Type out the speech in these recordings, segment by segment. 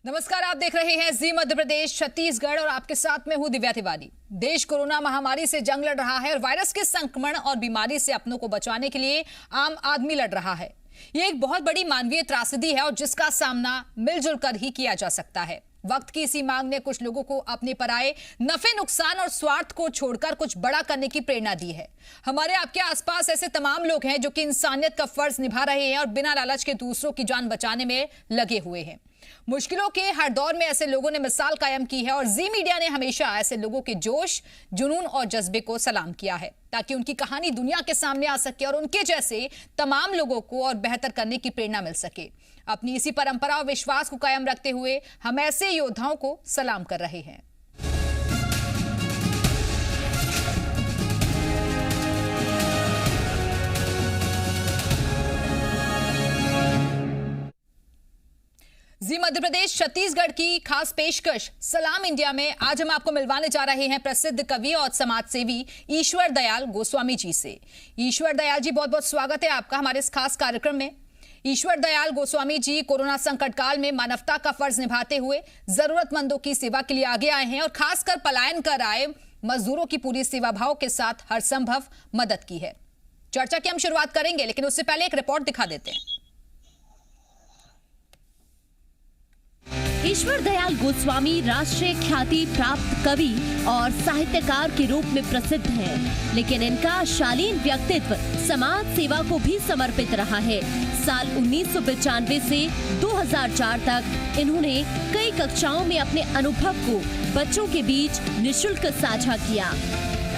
नमस्कार, आप देख रहे हैं जी मध्य प्रदेश छत्तीसगढ़ और आपके साथ में हूं दिव्या तिवारी। देश कोरोना महामारी से जंग लड़ रहा है और वायरस के संक्रमण और बीमारी से अपनों को बचाने के लिए आम आदमी लड़ रहा है। ये एक बहुत बड़ी मानवीय त्रासदी है और जिसका सामना मिलजुल कर ही किया जा सकता है। वक्त की इसी मांग ने कुछ लोगों को अपने पर आए नफे नुकसान और स्वार्थ को छोड़कर कुछ बड़ा करने की प्रेरणा दी है। हमारे आपके आसपास ऐसे तमाम लोग हैं जो कि इंसानियत का फर्ज निभा रहे हैं और बिना लालच के दूसरों की जान बचाने में लगे हुए हैं। मुश्किलों के हर दौर में ऐसे लोगों ने मिसाल कायम की है और जी मीडिया ने हमेशा ऐसे लोगों के जोश, जुनून और जज्बे को सलाम किया है ताकि उनकी कहानी दुनिया के सामने आ सके और उनके जैसे तमाम लोगों को और बेहतर करने की प्रेरणा मिल सके। अपनी इसी परंपरा और विश्वास को कायम रखते हुए हम ऐसे योद्धाओं को सलाम कर रहे हैं। जी मध्य प्रदेश छत्तीसगढ़ की खास पेशकश सलाम इंडिया में आज हम आपको मिलवाने जा रहे हैं प्रसिद्ध कवि और समाजसेवी ईश्वर दयाल गोस्वामी जी से। ईश्वर दयाल जी, बहुत बहुत स्वागत है आपका हमारे इस खास कार्यक्रम में। ईश्वर दयाल गोस्वामी जी कोरोना संकट काल में मानवता का फर्ज निभाते हुए जरूरतमंदों की सेवा के लिए आगे आए हैं और खासकर पलायन कर आए मजदूरों की पूरी सेवा भाव के साथ हर संभव मदद की है। चर्चा की हम शुरुआत करेंगे, लेकिन उससे पहले एक रिपोर्ट दिखा देते हैं। ईश्वर दयाल गोस्वामी राष्ट्रीय ख्याति प्राप्त कवि और साहित्यकार के रूप में प्रसिद्ध हैं, लेकिन इनका शालीन व्यक्तित्व समाज सेवा को भी समर्पित रहा है। साल 1995 से 2004 तक इन्होंने कई कक्षाओं में अपने अनुभव को बच्चों के बीच निःशुल्क साझा किया।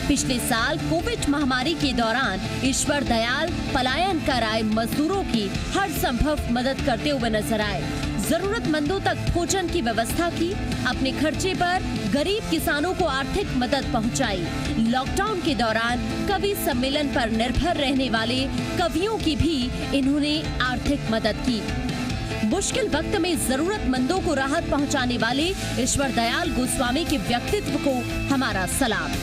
पिछले साल कोविड महामारी के दौरान ईश्वर दयाल पलायन कर आए मजदूरों की हर संभव मदद करते हुए नजर आए। जरूरतमंदों तक भोजन की व्यवस्था की, अपने खर्चे पर गरीब किसानों को आर्थिक मदद पहुंचाई। लॉकडाउन के दौरान कवि सम्मेलन पर निर्भर रहने वाले कवियों की भी इन्होंने आर्थिक मदद की। मुश्किल वक्त में जरूरतमंदों को राहत पहुंचाने वाले ईश्वर दयाल गोस्वामी के व्यक्तित्व को हमारा सलाम।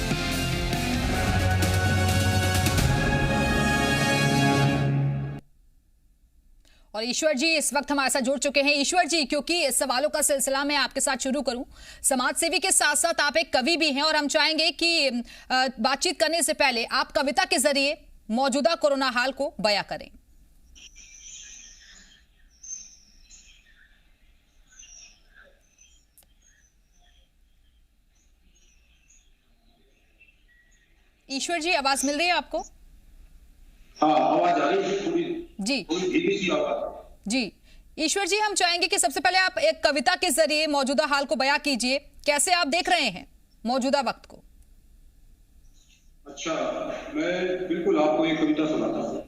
और ईश्वर जी इस वक्त हमारे साथ जुड़ चुके हैं। ईश्वर जी, क्योंकि इस सवालों का सिलसिला मैं आपके साथ शुरू करूं, समाज सेवी के साथ साथ आप एक कवि भी हैं और हम चाहेंगे कि बातचीत करने से पहले आप कविता के जरिए मौजूदा कोरोना हाल को बयां करें। ईश्वर जी, आवाज मिल रही है आपको? हाँ, आवाज आ रही है पूरी जी सी आवाज। जी ईश्वर जी, हम चाहेंगे कि सबसे पहले आप एक कविता के जरिए मौजूदा हाल को बयां कीजिए। कैसे आप देख रहे हैं मौजूदा वक्त को? अच्छा, मैं बिल्कुल आपको एक कविता सुनाता हूँ।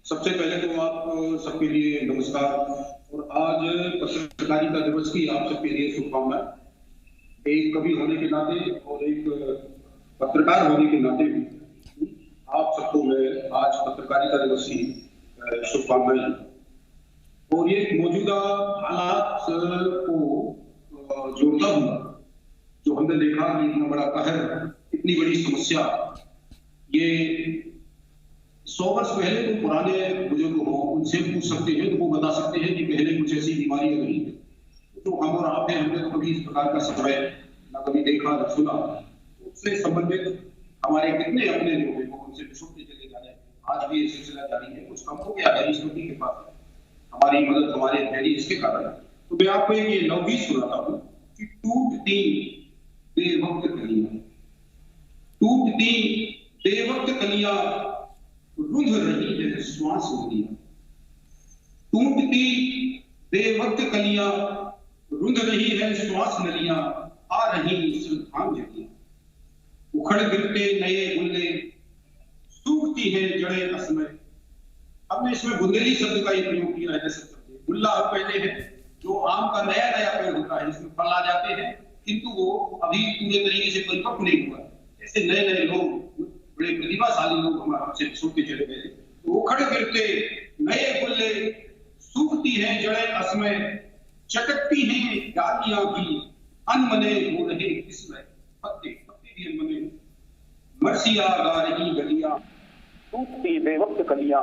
सबसे पहले तो आप सबके लिए नमस्कार और आज पत्रकारिता दिवस की आप सबके लिए शुभकामनाएं। एक कवि होने के नाते और एक पत्रकार होने के नाते भी आप सबको मैं आज पत्रकारिता दिवस की शुभकामनाएं। और ये मौजूदा हालात को जोड़ता हूँ, जो हमने देखा कि इतना बड़ा कहर, इतनी बड़ी समस्या, ये 100 वर्ष पहले तो पुराने बुजुर्ग हो उनसे पूछ सकते हैं तो वो बता सकते हैं कि पहले कुछ ऐसी बीमारी रही है तो हम और आप हैं, हमने तो कभी इस प्रकार का समय ना कभी देखा ना सुना। उससे संबंधित हमारे कितने अपने लोग हैं वो उनसे छूटते चले जा रहे हैं। आज भी ये सिलसिला जारी है। कुछ कम हो गया है ईश्वरी के पास हमारी मदद, हमारे धैर्य इसके कारण। तो मैं आपको एक ये नवगीत सुनाता हूँ कि टूटती बेवक्त कलियां, टूटती बेवक्त कलियां रुंध रही है श्वास नदियां, टूटती बेवक्त कलियां रुंध रही है श्वास नदियां, आ रही श्रद्धांजलियां, उखड़ गिरते नए गुल्ले, सूखती है जड़ें असमय। हमने इसमें बुंदेली शब्द का प्रयोग किया है। जैसे गुल्ला आप कहते हैं जो आम का नया नया पेड़ होता है, जिसमें फल आ जाते हैं किंतु वो अभी पूरे तरीके से परिपक्व नहीं हुआ। ऐसे नए नए लोग, बड़े प्रतिभाशाली लोग हमारे हमसे छूटते चले गए। तो उखड़ गिरते नए गुल्ले, सूखती है जड़ें असमय, चटकती हैं डालियां भी, अनमने हो रहे किस्मय, पत्ते पत्ते भी अनमने, मरसिया गा रही गलियां, टूटती बेवक्त कलियां,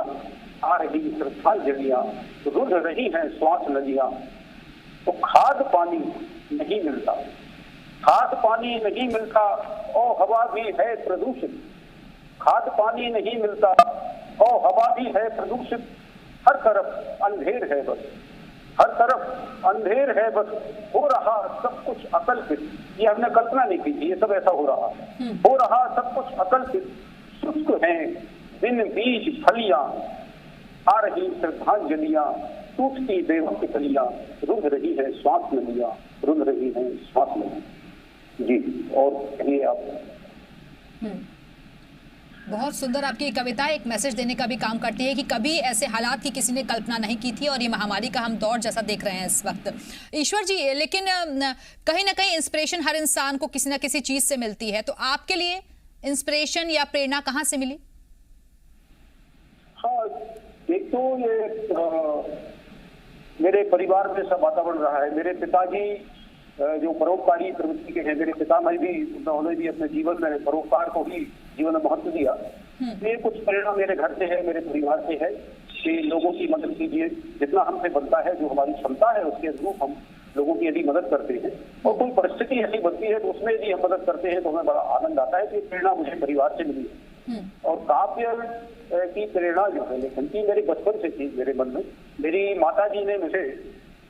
आ रही श्रद्धांजलियां, रुध रही हैं श्वास नदियां। तो खाद पानी नहीं मिलता, खाद पानी नहीं मिलता और हवा भी है प्रदूषित। खाद पानी नहीं मिलता और हवा भी है प्रदूषित। हर तरफ अंधेर है बस, हर तरफ अंधेर है बस। हो रहा सब कुछ अकल्पित, ये हमने कल्पना नहीं की थी, ये सब ऐसा हो रहा है। हो रहा सब कुछ अकल्पित, शुष्क हैं बिन बीज फलियां। आ रही श्रद्धांजलियां, टूटती देवों की कलियां। रुध रही है श्वास नदियां, रुध रही है श्वास नदियां। जी, और कहिए आप। बहुत सुंदर आपकी कविता एक मैसेज देने का भी काम करती है कि कभी ऐसे हालात की किसी ने कल्पना नहीं की थी और ये महामारी का हम दौर जैसा देख रहे हैं इस वक्त। ईश्वर जी, लेकिन कहीं ना कहीं इंस्पिरेशन हर इंसान को किसी ना किसी चीज से मिलती है, तो आपके लिए इंस्पिरेशन या प्रेरणा कहाँ से मिली? हाँ, एक तो ये मेरे परिवार में सब वातावरण रहा है। मेरे पिताजी जो परोपकारी प्रवृत्ति के हैं, मेरे पितामह भी, उन्होंने भी अपने जीवन में परोपकार को ही जीवन में महत्व दिया। ये कुछ प्रेरणा मेरे घर से है, मेरे परिवार से है कि लोगों की मदद कीजिए, जितना हमसे बनता है, जो हमारी क्षमता है उसके अनुरूप हम लोगों की यदि मदद करते हैं और कोई परिस्थिति ऐसी बनती है तो उसमें यदि हम मदद करते हैं तो हमें बड़ा आनंद आता है कि प्रेरणा मुझे परिवार से मिली है। और काव्य की प्रेरणा जो है लेखन की मेरे बचपन से थी मेरे मन में। मेरी माता जी ने मुझे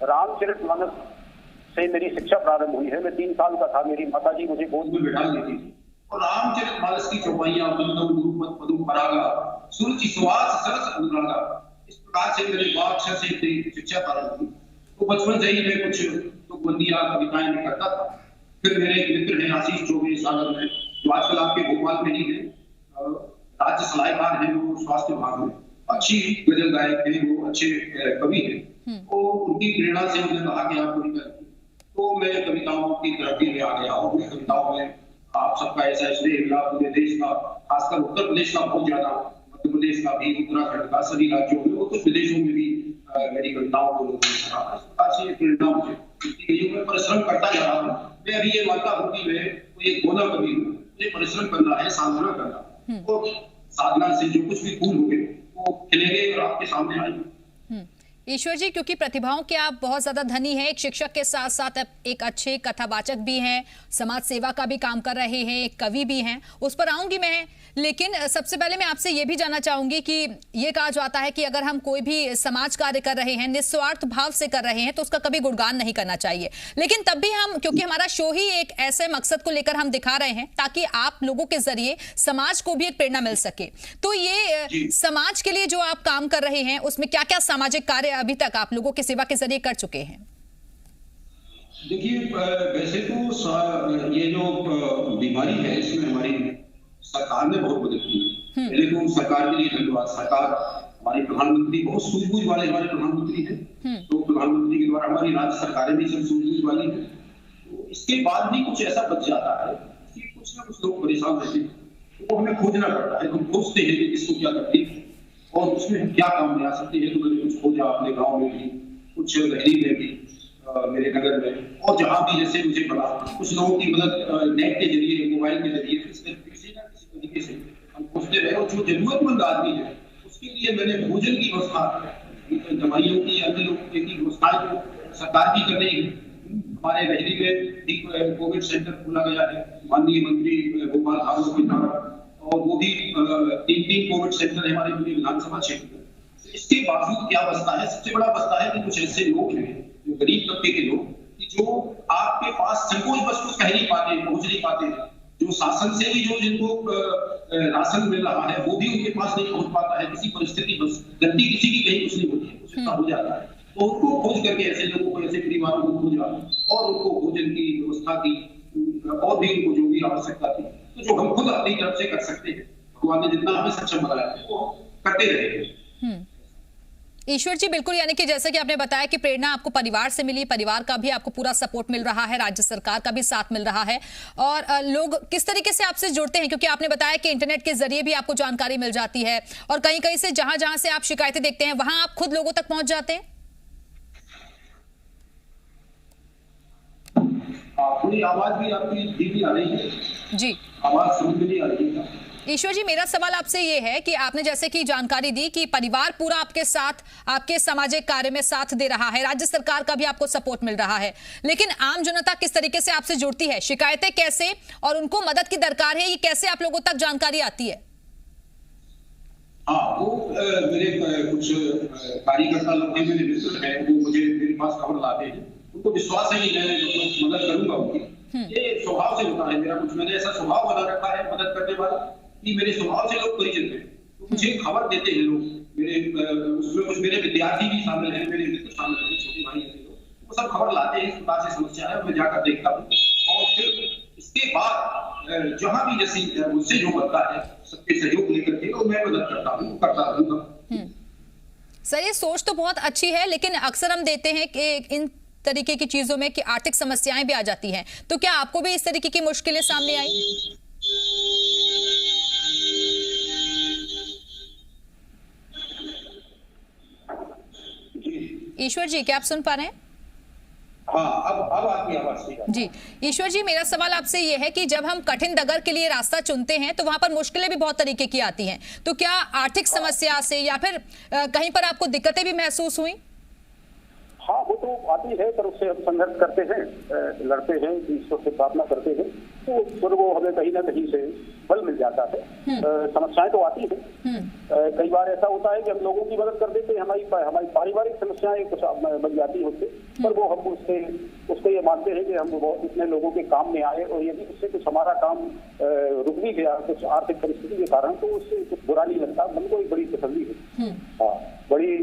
रामचरितमानस से मेरी शिक्षा प्रारंभ हुई है। मैं 3 साल का था, मेरी माता जी मुझे गोद में बिठा लेती थी और रामचरितमानस की चौपाइयां परागा सुरुचि सुहास सरस अनुरागा, इस प्रकार से मेरे अक्षर से मेरी शिक्षा प्रारंभ हुई। तो बचपन से ही मैं कुछ तो बंदियां कविताएं में करता था। फिर मेरे एक मित्र हैं आशीष चौबे सागर में, जो आजकल आपके भोपाल में ही है, राज्य सलाहकार हैं, वो स्वास्थ्य विभाग में अच्छी गजल गायक हैं, वो अच्छे कवि हैं। तो उनकी प्रेरणा से उन्होंने कहा कि आप कविता, तो मैं कविताओं की तरक्की में आ गया और मैं कविताओं में आप सबका ऐसा स्नेह मिला, पूरे देश का, खासकर उत्तर प्रदेश का बहुत ज्यादा, मध्य प्रदेश का भी, उत्तराखंड का, सभी राज्यों में और कुछ विदेशों में भी मेरी कविताओं को लोगों ने सराहा। इस प्रकार से प्रेरणा मुझे, मैं परिश्रम करता जा रहा हूँ। मैं अभी ये मानता हूँ कि मैं कोई एक गोला कवि हूँ, मुझे परिश्रम करना है, साधना करना, और साधना से जो कुछ भी फूल होंगे वो खिलेंगे और आपके सामने आएंगे। ईश्वर जी, क्योंकि प्रतिभाओं के आप बहुत ज्यादा धनी हैं, एक शिक्षक के साथ साथ एक अच्छे कथावाचक भी हैं, समाज सेवा का भी काम कर रहे हैं, एक कवि भी हैं, उस पर आऊंगी मैं। लेकिन सबसे पहले मैं आपसे ये भी जानना चाहूंगी कि ये कहा जाता है कि अगर हम कोई भी समाज कार्य कर रहे हैं, निस्वार्थ भाव से कर रहे हैं, तो उसका कभी गुणगान नहीं करना चाहिए। लेकिन तब भी हम, क्योंकि हमारा शो ही एक ऐसे मकसद को लेकर हम दिखा रहे हैं ताकि आप लोगों के जरिए समाज को भी एक प्रेरणा मिल सके, तो ये समाज के लिए जो आप काम कर रहे हैं उसमें क्या क्या सामाजिक कार्य अभी तक आप लोगों की सेवा के जरिए कर चुके हैं? देखिए, वैसे तो ये जो बीमारी है इसमें हमारी सरकार ने बहुत मदद की है। पहले तो सरकार के लिए धन्यवाद। सरकार, हमारे प्रधानमंत्री बहुत सूझबूझ वाले हमारे प्रधानमंत्री हैं, तो प्रधानमंत्री के द्वारा हमारी राज्य सरकारें भी सब सूझबूझ वाली है। तो इसके बाद भी कुछ ऐसा बच जाता है कि कुछ ना कुछ लोग परेशान रहते हैं, तो वो हमें खोजना पड़ता है। हम खोजते हैं कि इसको क्या तकलीफ है और उसमें हम क्या काम में आ सकते हैं। तो मैंने कुछ खोजा अपने गाँव में भी, कुछ दहली में भी, मेरे नगर में, और जहाँ भी जैसे मुझे पड़ा, कुछ लोगों की मदद नेट के जरिए, मोबाइल के जरिए, किसी ना किसी तरीके से हम खोजते रहे। और जो जरूरतमंद आदमी है उसके लिए मैंने भोजन की व्यवस्था, दवाइयों की, अन्य लोगों की व्यवस्थाएं जो सरकार की कर रही है। हमारे दहली में कोविड सेंटर खोला गया है माननीय मंत्री गोपाल भार्गव के द्वारा, और वो भी 3 कोविड सेंटर है हमारे पूरे विधानसभा क्षेत्र में। इसके बावजूद क्या बचता है, सबसे बड़ा बचता है कि कुछ ऐसे लोग हैं जो गरीब तबके के लोग, कि जो आपके पास संकोच बस कुछ कह नहीं पाते, पहुंच नहीं पाते, जो शासन से भी जो जिनको राशन मिल रहा है वो भी उनके पास नहीं पहुंच पाता है। किसी परिस्थिति बस गलती किसी की कहीं कुछ नहीं होती है, कुछ हो जाता है, तो उनको खोज करके ऐसे लोगों को, ऐसे परिवारों को खोजा और उनको भोजन की व्यवस्था की, और भी उनको जो भी आवश्यकता थी, तो जो हम खुद अपनी तरफ से कर सकते हैं, भगवान ने जितना हमें सक्षम बनाया है वो करते रहेंगे। ईश्वर जी, बिल्कुल, यानी कि जैसा कि आपने बताया कि प्रेरणा आपको परिवार से मिली, परिवार का भी आपको पूरा सपोर्ट मिल रहा है, राज्य सरकार का भी साथ मिल रहा है, और लोग किस तरीके से आपसे जुड़ते हैं, क्योंकि आपने बताया कि इंटरनेट के जरिए भी आपको जानकारी मिल जाती है, और कहीं कहीं से जहां से आप शिकायतें देखते हैं वहां आप खुद लोगों तक पहुंच जाते हैं? पूरी आवाज भी आपकी धीमी आ रही है। जी, आवाज समझ में नहीं आ रही है। ईश्वर जी, मेरा सवाल आपसे ये है कि आपने जैसे कि जानकारी दी कि परिवार पूरा आपके साथ, आपके सामाजिक कार्य में साथ दे रहा है, राज्य सरकार का भी आपको सपोर्ट मिल रहा है, लेकिन आम जनता किस तरीके से आपसे जुड़ती है, शिकायतें कैसे और उनको मदद की दरकार है, ये कैसे आप लोगों तक जानकारी आती है? हाँ, वो मेरे कुछ कार्यकर्ता लोग हैं, मेरे मित्र हैं, वो मुझे मेरे पास खबर लाते हैं, उनको विश्वास है कि मैं मदद करूंगा उनकी। ये स्वभाव से होता है मेरा, कुछ मैंने ऐसा स्वभाव बना रखा है मदद करने वाला कि मेरे स्वभाव से लोग परिचित हैं, तो मुझे खबर देते हैं लोग। मेरे उसमें कुछ मेरे विद्यार्थी भी शामिल हैं, मेरे मित्र शामिल हैं, छोटे भाई ऐसे लोग, वो सब खबर लाते हैं इस प्रकार से समस्या है, मैं जाकर देखता हूँ और फिर इसके बाद जहां भी जैसे मुझसे जो बनता है सबके सहयोग लेकर के और मैं मदद करता हूँ, करता रहूंगा। सर, ये सोच तो बहुत अच्छी है, लेकिन अक्सर हम देते हैं कि इन तरीके की चीजों में कि आर्थिक समस्याएं भी आ जाती हैं, तो क्या आपको भी इस तरीके की मुश्किलें सामने आई? ईश्वर जी, क्या आप सुन पा रहे हैं? हाँ, अब आपकी आवाज ठीक है। जी ईश्वर जी, मेरा सवाल आपसे ये है कि जब हम कठिन डगर के लिए रास्ता चुनते हैं तो वहां पर मुश्किलें भी बहुत तरीके की आती हैं, तो क्या आर्थिक समस्या से या फिर कहीं पर आपको दिक्कतें भी महसूस हुई? हाँ, वो तो आती है, पर उससे हम संघर्ष करते हैं, लड़ते हैं, ईश्वर से प्रार्थना करते हैं, तो फिर वो हमें कहीं ना कहीं से बल मिल जाता है। समस्याएं तो आती हैं, कई बार ऐसा होता है कि हम लोगों की मदद कर देते हैं, हमारी पारिवारिक समस्याएं कुछ बन जाती होती, पर वो हम उसको ये मानते हैं कि हम इतने लोगों के काम में आए, और यदि उससे कुछ हमारा काम रुक भी गया कुछ आर्थिक परिस्थिति के कारण, तो उससे कुछ बुरा नहीं लगता, मन को एक बड़ी तसल्ली है। हाँ, बड़ी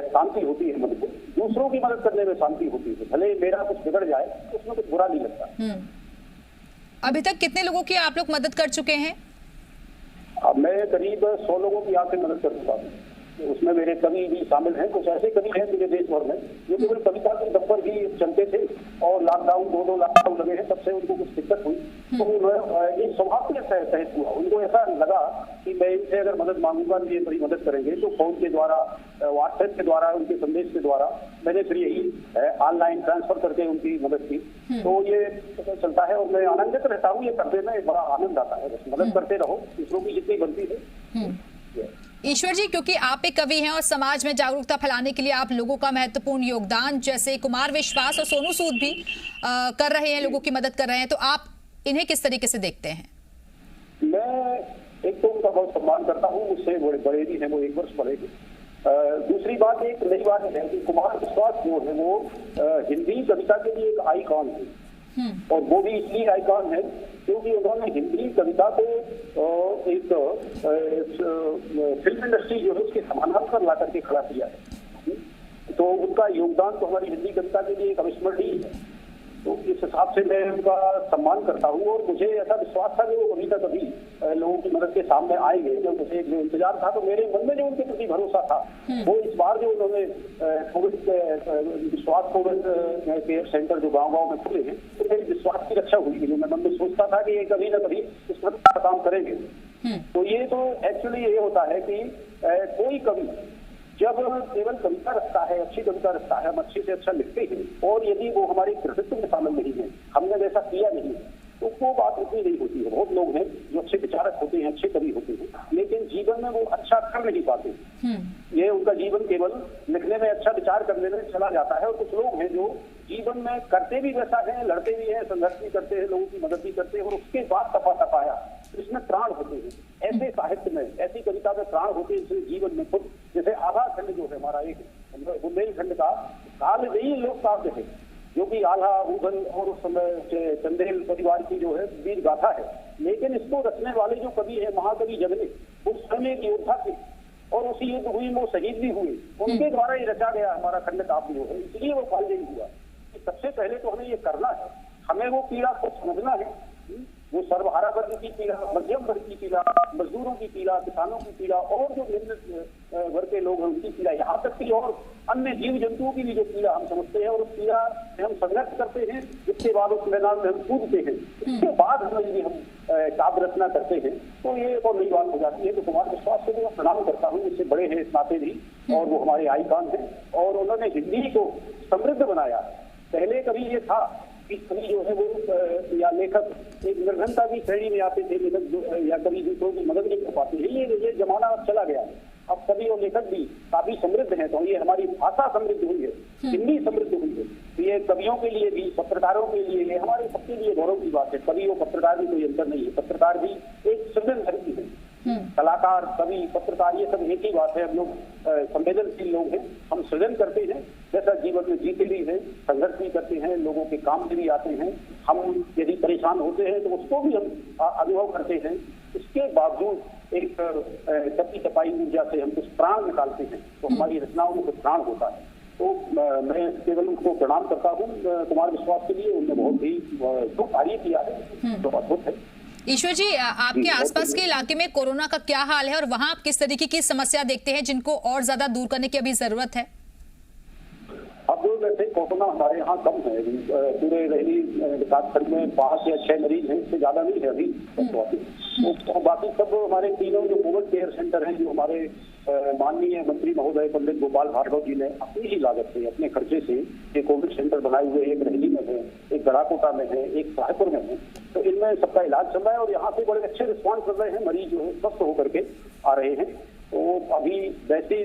शांति होती है मन को, दूसरों की मदद करने में शांति होती है, भले मेरा कुछ बिगड़ जाए तो उसमें कुछ बुरा नहीं लगता। अभी तक कितने लोगों की आप लोग मदद कर चुके हैं? मैं करीब 100 लोगों की आपसे मदद कर चुका हूँ, उसमें मेरे कवि भी शामिल हैं, कुछ ऐसे कवि हैं पूरे देश भर में जो केवल कविता के दम पर भी चलते थे, और लॉकडाउन 2 लॉकडाउन लगे हैं, तब से उनको कुछ दिक्कत हुई, तो उन्हें स्वभाव से सहज हुआ, उनको ऐसा लगा कि मैं इनसे अगर मदद मांगूंगा तो ये बड़ी मदद करेंगे, तो फोन के द्वारा, व्हाट्सएप के द्वारा, उनके संदेश के द्वारा मैंने फिर यही ऑनलाइन ट्रांसफर करके उनकी मदद की, तो ये चलता है और मैं आनंदित रहता हूँ, ये करने में बड़ा आनंद आता है, बस मदद करते रहो, दूसरों की जितनी बनती है। ईश्वर जी, क्योंकि आप एक कवि हैं और समाज में जागरूकता फैलाने के लिए आप लोगों का महत्वपूर्ण योगदान, जैसे कुमार विश्वास और सोनू सूद भी कर रहे हैं, लोगों की मदद कर रहे हैं, तो आप इन्हें किस तरीके से देखते हैं? मैं एक तो उनका बहुत सम्मान करता हूँ, मुझसे बड़े भी हैं, वो 1 वर्ष बड़े हैं। दूसरी बात, एक नई बात है कि कुमार विश्वास जो है वो हिंदी कविता के लिए एक आइकॉन है, और वो भी इसलिए आइकॉन है क्योंकि उन्होंने हिंदी कविता को एक फिल्म इंडस्ट्री जो है उसके समानांतर ला करके खड़ा किया है, तो उनका योगदान तो हमारी हिंदी कविता के लिए एक अविस्मरणीय है, तो इस हिसाब से मैं उनका सम्मान करता हूँ, और मुझे ऐसा विश्वास था कि वो कभी ना कभी लोगों की मदद के सामने आएंगे, जो मुझे जो इंतजार था, तो मेरे मन में जो उनके प्रति भरोसा था, वो इस बार जो उन्होंने कोविड विश्वास कोविड केयर सेंटर जो गाँव में खुले हैं, तो मेरे विश्वास की रक्षा हुई, जो मैं मन में सोचता था कि ये कभी ना कभी इस प्रकार का काम करेंगे। तो ये तो एक्चुअली ये होता है कि कोई कवि जब केवल कविता रखता है, अच्छी कविता रखता है, हम अच्छे से अच्छा लिखते हैं, और यदि वो हमारे कृतित्व में शामिल नहीं है, हमने वैसा किया नहीं, तो वो बात उतनी नहीं होती है। बहुत लोग हैं जो अच्छे विचारक होते हैं, अच्छे कवि होते हैं, लेकिन जीवन में वो अच्छा कर नहीं पाते, ये उनका जीवन केवल लिखने में, अच्छा विचार करने में चला जाता है। और कुछ लोग हैं जो जीवन में करते भी वैसा है, लड़ते भी हैं, संघर्ष भी करते हैं, लोगों की मदद भी करते हैं, और उसके बाद तपाया इसमें प्राण होते हैं। ऐसे साहित्य में, ऐसी कविता में प्राण होते हैं, इसलिए जीवन में खुद, जैसे आधा खंड जो है हमारा एक बुंदेलखंड का कालजयी लोक काव्य है, जो कि आल्हा, ऊधल और उस समय चंदेल परिवार की जो है वीर गाथा है, लेकिन इसको रचने वाले जो कवि है, महाकवि जगने, उस समय एक योद्धा थे, और उसी युद्ध हुई में वो शहीद भी हुए, उनके द्वारा ये रचा गया हमारा खंड काव्य जो है, इसलिए वो कालजयी हुआ। सबसे पहले तो हमें ये करना है, हमें वो पीड़ा को समझना है, वो सर्वहारा वर्ग की पीड़ा, मध्यम वर्ग की पीड़ा, मजदूरों की पीड़ा, किसानों की पीड़ा, और जो निम्न वर्ग के लोग हैं उनकी पीड़ा, यहाँ तक कि और अन्य जीव जंतुओं की भी जो पीड़ा हम समझते हैं, और उस पीड़ा में हम संघर्ष करते हैं, जिसके बाद उस मैदान में हम कूदते हैं, उसके बाद हम यदि हम काव्य रचना करते हैं, तो ये एक और नई बात हो जाती है। तो कुमार विश्वास को भी मैं प्रणाम करता हूँ, इससे बड़े हैं इस नाते भी, और वो हमारे आइकॉन हैं, और उन्होंने हिंदी को समृद्ध बनाया। पहले कभी ये था कि कभी जो है वो या लेखक एक निर्धनता की श्रेणी में आते थे, लेखक या कभी दूसरों की मदद नहीं कर पाते थे। ये जमाना अब चला गया है। अब कवि और लेखक भी काफी समृद्ध हैं, तो ये हमारी भाषा समृद्ध हुई है, हिंदी समृद्ध हुई है। तो ये कवियों के लिए भी, पत्रकारों के लिए, ये हमारे सबके लिए गौरव की बात है। कवि और पत्रकार में कोई अंतर नहीं है। पत्रकार भी एक सृजनधर्मी है। कलाकार, कवि, पत्रकार ये सब एक ही बात है। हम लोग संवेदनशील लोग हैं, हम सृजन करते हैं, जैसा जीवन में जीते भी हैं, संघर्ष भी करते हैं, लोगों के काम में भी आते हैं। हम यदि परेशान होते हैं तो उसको भी हम अनुभव करते हैं। इसके बावजूद एक तपी तपाई ऊर्जा से हम कुछ प्राण निकालते हैं, तो हमारी रचनाओं में कुछ प्राण होता है। तो मैं केवल उनको प्रणाम करता हूँ कुमार विश्वास के लिए। उन्होंने बहुत ही दुख कार्य किया है, तो अद्भुत है। ईश्वर जी, आपके आसपास के इलाके में कोरोना का क्या हाल है और वहां आप किस तरीके की समस्या देखते हैं जिनको और ज्यादा दूर करने की अभी जरूरत है? अब वैसे कोरोना हमारे यहाँ कम है। पूरे रहली विकासखंड में 5 या 6 मरीज हैं, इससे ज्यादा नहीं है अभी। तो बाकी सब हमारे तीनों जो कोविड केयर सेंटर हैं, जो हमारे माननीय मंत्री महोदय पंडित गोपाल भार्गव जी ने अपनी ही लागत से, अपने खर्चे से ये कोविड सेंटर बनाए हुए, एक रहली में है, एक गढ़ाकोटा में है, एक शाहपुर में है, तो इनमें सबका इलाज चल रहा है और यहाँ से बड़े अच्छे रिस्पॉन्स कर रहे हैं। मरीज जो है स्वस्थ होकर के आ रहे हैं। तो अभी वैसी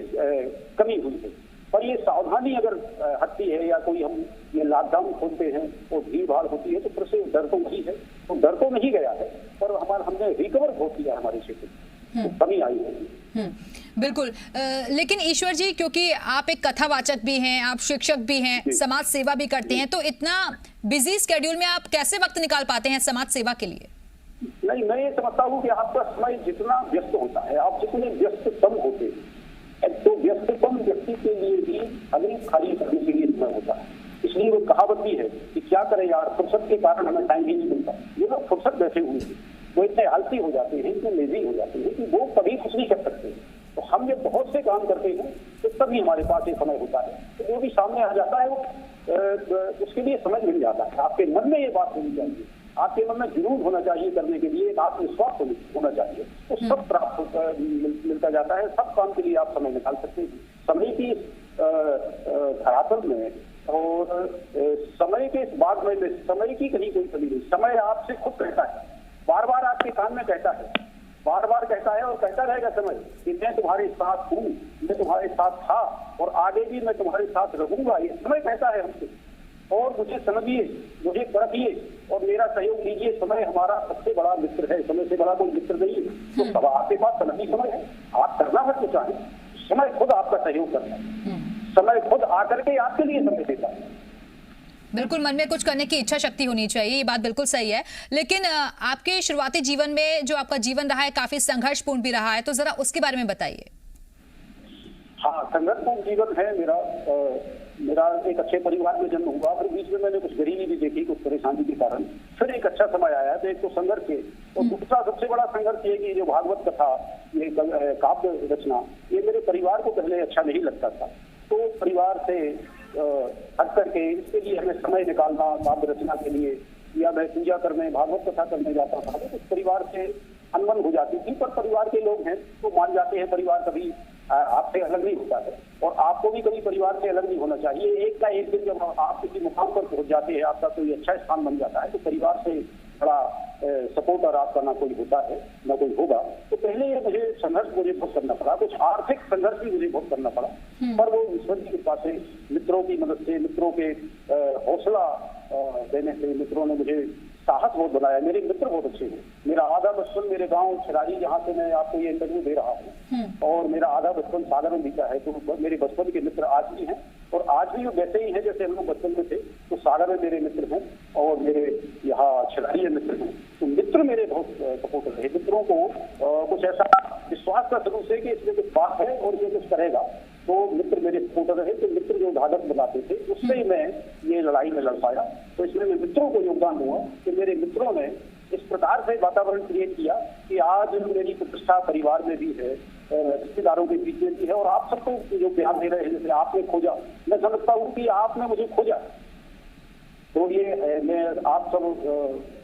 कमी हुई है, पर ये सावधानी अगर हटती है या कोई हम ये लॉकडाउन खोलते हैं और भीड़ भाड़ होती है, तो फिर से डर तो नहीं है। तो डर तो नहीं गया है, पर हमने रिकवर बहुत किया हमारे क्षेत्र में, तो कमी आई है। बिल्कुल। लेकिन ईश्वर जी, क्योंकि आप एक कथावाचक भी हैं, आप शिक्षक भी हैं, समाज सेवा भी करते हैं, तो इतना बिजी स्केड्यूल में आप कैसे वक्त निकाल पाते हैं समाज सेवा के लिए? नहीं, मैं ये समझता हूँ कि आपका समय जितना व्यस्त होता है, आप जितने व्यस्ततम होते हैं, तो व्यस्ततम व्यक्ति के लिए भी अगली खाली करने के लिए समय होता है। इसलिए वो कहावत भी है कि क्या करें यार, फुर्सत के कारण हमें टाइम ही नहीं मिलता। ये लोग फुर्सत बैठे हुए हैं, वो इतने आलसी हो जाते हैं, इतने लेजी हो जाते हैं कि वो कभी कुछ नहीं कर सकते। तो हम जब बहुत से काम करते हैं तो तभी हमारे पास ये समय होता है। तो जो भी सामने आ जाता है वो उसके लिए समय मिल जाता है। आपके मन में ये बात होनी चाहिए, आपके मन में जुनून होना चाहिए करने के लिए, एक आत्मविश्वास होना चाहिए, तो सब प्राप्त मिलता जाता है। सब काम के लिए आप समय निकाल सकते हैं। समय की धरातल में और समय के इस बाग में समय की कहीं कोई कमी नहीं। समय आपसे खुद कहता है, बार बार आपके कान में कहता है, बार बार कहता है और कहता रहेगा समय कि मैं तुम्हारे साथ हूँ, मैं तुम्हारे साथ था और आगे भी मैं तुम्हारे साथ रहूंगा। ये समय कहता है हमसे, और मुझे समझिए, मुझे परखिए और मेरा सहयोग लीजिए। समय हमारा सबसे बड़ा मित्र है, समय से बड़ा कोई मित्र नहीं है। तो सब आपके पास समय ही समय है, आप करना है तो चाहे, समय खुद आपका सहयोग करता है, समय खुद आकर के आपके लिए समय देता है। बिल्कुल, मन में कुछ करने की इच्छा शक्ति होनी चाहिए, ये बात बिल्कुल सही है। लेकिन आपके शुरुआती जीवन में जो आपका जीवन रहा है काफी संघर्षपूर्ण भी रहा है, तो जरा उसके बारे में बताइए। हाँ, संघर्षपूर्ण जीवन है मेरा। मेरा एक अच्छे परिवार में जन्म हुआ, फिर बीच में मैंने कुछ गरीबी भी देखी, कुछ परेशानी के कारण फिर एक अच्छा समय आया। तो एक तो संघर्ष है, और दूसरा सबसे बड़ा संघर्ष ये कि जो भागवत कथा, ये काव्य रचना, ये मेरे परिवार को पहले अच्छा नहीं लगता था। तो परिवार से हट करके इसके लिए हमें समय निकालना, काव्य रचना के लिए, या मैं पूजा करने, भागवत कथा करने जाता था, तो परिवार से अनबन हो जाती थी। पर परिवार के लोग हैं तो मान जाते हैं, परिवार कभी आपसे अलग नहीं होता है और आपको भी कभी परिवार से अलग नहीं होना चाहिए। एक ना एक दिन जब आप किसी मुकाम पर पहुंच जाते हैं, आपका कोई अच्छा स्थान बन जाता है, तो परिवार से बड़ा सपोर्टर आपका ना कोई होता है ना कोई होगा। तो पहले ये मुझे बहुत करना पड़ा, कुछ आर्थिक संघर्ष भी मुझे बहुत करना पड़ा, पर वो ईश्वर की कृपा से, मित्रों की मदद से, मित्रों के हौसला देने से, मित्रों ने मुझे साहस बहुत बनाया। मेरे मित्र बहुत अच्छे हैं। मेरा आधा बचपन मेरे गांव छिरारी, जहाँ से मैं आपको ये इंटरव्यू दे रहा हूँ, और मेरा आधा बचपन सागर में बीता है। तो मेरे बचपन के मित्र आज भी हैं, और आज भी वो वैसे ही हैं जैसे हम लोग बचपन में थे। तो सागर में मेरे मित्र हैं और मेरे यहाँ छिरारी में मित्र हैं। तो मित्र मेरे बहुत सपोर्टर रहे। मित्रों को कुछ ऐसा विश्वास का शुरू से कि इसमें कुछ बात है और ये कुछ करेगा, तो मित्र मेरे सपोर्टर रहे। तो मित्र जो धागत बनाते थे, उससे ही मैं ये लड़ाई में लड़ पाया। तो इसमें मैं मित्रों को योगदान हुआ कि मेरे मित्रों ने इस प्रकार से वातावरण क्रिएट किया कि आज मेरी प्रतिष्ठा परिवार में भी है, रिश्तेदारों के बीच में भी है, और आप सबको जो प्यार दे रहे हैं, जैसे आपने खोजा, मैं समझता हूँ कि आपने मुझे खोजा। तो ये मैं आप सब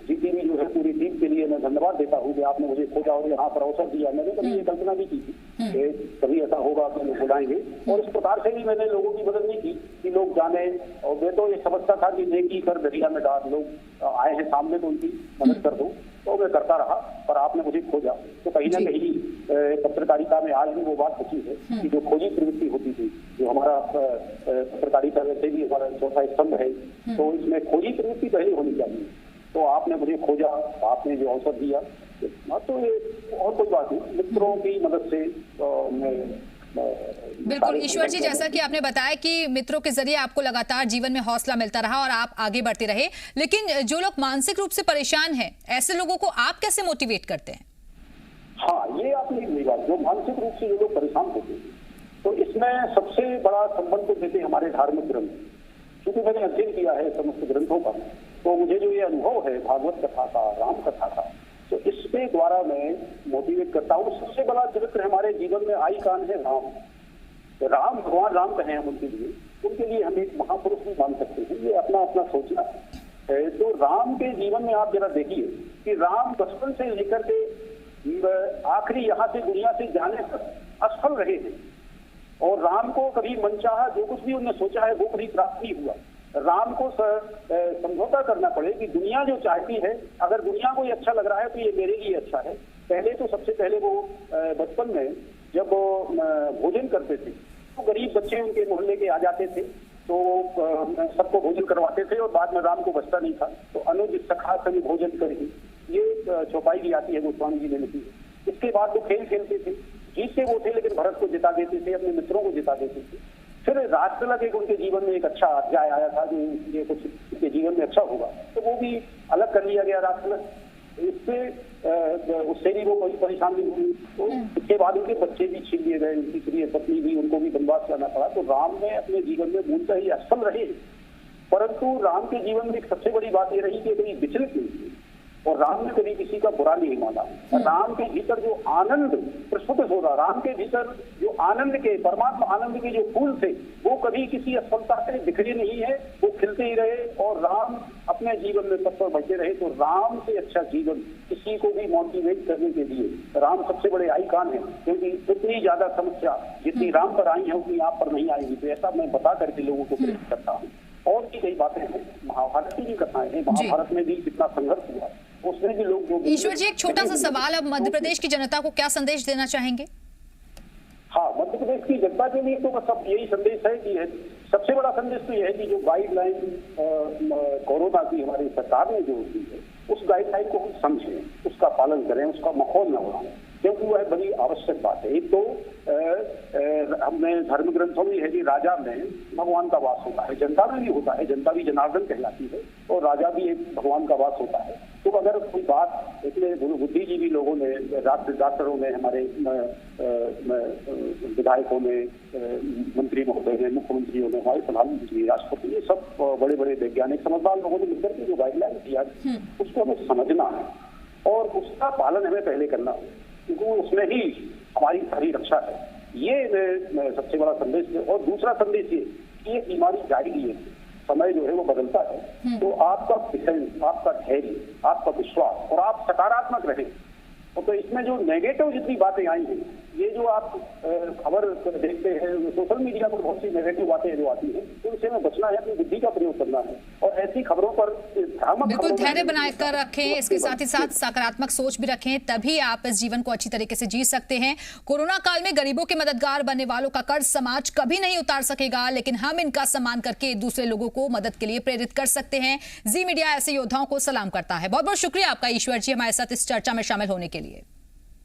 जी टीवी जो है पूरी टीम के लिए मैं धन्यवाद देता हूँ कि आपने मुझे खोजा और यहाँ पर अवसर दिया। मैंने कभी ये कल्पना नहीं की थी कि कभी ऐसा होगा कि लोग बुलाएंगे, और इस प्रकार से भी मैंने लोगों की मदद नहीं की कि लोग जाने, और मैं तो ये समझता था कि नेकी कर दरिया में डाल, लोग आए हैं सामने तो उनकी मदद कर दो, तो मैं करता रहा। पर आपने मुझे खोजा तो कहीं ना कहीं पत्रकारिता में आज भी वो बात बची है कि जो खोजी प्रवृत्ति होती थी, जो हमारा पत्रकारिता वैसे भी हमारा चौथा स्तंभ है, तो इसमें खोजी प्रवृत्ति पहले होनी चाहिए। तो आपने मुझे खोजा, आपने जो अवसर दिया, तो ये और कोई बात नहीं, मित्रों की मदद से बिल्कुल ईश्वर जी, जैसा कि आपने बताया कि मित्रों के जरिए आपको लगातार जीवन में हौसला मिलता रहा और आप आगे बढ़ते रहे, लेकिन जो लोग मानसिक रूप से परेशान हैं, ऐसे लोगों को आप कैसे मोटिवेट करते हैं? हाँ, ये आपने एक बात, जो मानसिक रूप से जो लोग परेशान होते हैं, तो इसमें सबसे बड़ा संबंध तो देते हमारे धार्मिक ग्रंथ। क्योंकि मैंने अध्ययन किया है समस्त ग्रंथों का, तो मुझे जो ये अनुभव है भागवत कथा का, राम कथा का, तो इसके द्वारा मैं मोटिवेट करता हूँ। सबसे बड़ा चरित्र हमारे जीवन में आइकॉन है राम। राम, भगवान राम कहें हम उनके लिए हम एक महापुरुष भी मान सकते हैं, ये अपना अपना सोचना है। तो राम के जीवन में आप जरा देखिए कि राम बचपन से लेकर के आखिरी यहाँ से दुनिया से जाने तक असफल रहे हैं, और राम को कभी मनचाहा जो कुछ भी उन्होंने सोचा है वो कभी प्राप्त नहीं हुआ। राम को समझौता करना पड़े कि दुनिया जो चाहती है, अगर दुनिया को ये अच्छा लग रहा है तो ये मेरे लिए अच्छा है। पहले तो सबसे पहले वो बचपन में जब वो भोजन करते थे तो गरीब बच्चे उनके मोहल्ले के आ जाते थे, तो सबको भोजन करवाते थे, और बाद में राम को बचता नहीं था, तो अनुज सखा सभी भोजन करेगी, ये चौपाई भी आती है, गोस्वामी जी ने लिखी है। इसके बाद वो खेल खेलते थे, जीतते वो थे लेकिन भरत को जिता देते थे, अपने मित्रों को जिता देते थे। फिर राजतिलक एक उनके जीवन में एक अच्छा अध्याय आया था जो ये कुछ उनके जीवन में अच्छा होगा, तो वो भी अलग कर लिया गया राजतिलक। इससे उससे भी वो कोई परेशानी हुई, तो इसके बाद उनके बच्चे भी छीन लिए गए, उनकी प्रिय पत्नी भी, उनको भी वनवास जाना पड़ा। तो राम ने अपने जीवन में मूलतः ही असफल रहे, परंतु राम के जीवन में एक सबसे बड़ी बात ये रही कि कभी विचलित नहीं हुई, और राम ने कभी किसी का बुरा नहीं माना। राम के भीतर जो आनंद प्रस्फुट हो रहा, राम के भीतर जो आनंद के, परमात्मा आनंद के जो फूल थे, वो कभी किसी असफलता से बिखरे नहीं है, वो खिलते ही रहे, और राम अपने जीवन में तत्पर बढ़ते रहे। तो राम से अच्छा जीवन किसी को भी मोटिवेट करने के लिए राम सबसे बड़े आइकॉन है, क्योंकि उतनी ज्यादा समस्या जितनी राम पर आई है उतनी आप पर नहीं आएगी। तो ऐसा मैं बता करके लोगों को प्रेरित करता हूँ। और भी कई बातें हैं, महाभारत की भी कथाएं हैं, महाभारत में भी कितना संघर्ष हुआ, उसमें भी लोग जो। ईश्वर जी, एक छोटा सा सवाल, अब मध्य प्रदेश की जनता को क्या संदेश देना चाहेंगे? हाँ, मध्य प्रदेश की जनता के लिए तो बस अब यही संदेश है कि सबसे बड़ा संदेश तो यह है कि जो गाइडलाइन कोरोना की हमारी सरकार ने जो दी है, उस गाइडलाइन को हम समझें, उसका पालन करें, उसका माहौल न बनाएं, क्योंकि वह बड़ी आवश्यक बात है। एक तो हमने धर्म ग्रंथों में है कि राजा में भगवान का वास होता है, जनता में भी होता है, जनता भी जनार्दन कहलाती है, और राजा भी एक भगवान का वास होता है। तो अगर कोई बात इतने बुद्धिजीवी लोगों ने, डॉक्टरों ने, हमारे विधायकों ने, मंत्री महोदय ने, मुख्यमंत्रियों ने, हमारे प्रधानमंत्री, राष्ट्रपति, ये सब बड़े बड़े वैज्ञानिक समझदार लोगों ने मिलकर के जो गाइडलाइन दिया उसको हमें समझना है, और उसका पालन हमें पहले करना है, क्योंकि उसमें ही हमारी सारी रक्षा है। ये सबसे बड़ा संदेश है। और दूसरा संदेश ये कि ये बीमारी जाएगी, है, समय जो है वो बदलता है, तो आपका डिफेंस, आपका धैर्य, आपका विश्वास, और आप सकारात्मक रहें। तो इसमें जो नेगेटिव जितनी बातें आई हैं, ये जो आप खबर देखते हैं सोशल मीडिया पर, बहुत सी नेगेटिव बातें जो आती हैं, तो इससे में बचना है, अपनी बुद्धि का प्रयोग करना है, और ऐसी खबरों पर बिल्कुल धैर्य बनाकर रखें, इसके साथ ही साथ सकारात्मक सोच भी रखें, तभी आप इस जीवन को अच्छी तरीके से जी सकते हैं। कोरोना काल में गरीबों के मददगार बनने वालों का कर्ज समाज कभी नहीं उतार सकेगा, लेकिन हम इनका सम्मान करके दूसरे लोगों को मदद के लिए प्रेरित कर सकते हैं। जी मीडिया ऐसे योद्धाओं को सलाम करता है। बहुत बहुत शुक्रिया आपका ईश्वर जी, हमारे साथ इस चर्चा में शामिल होने के लिए।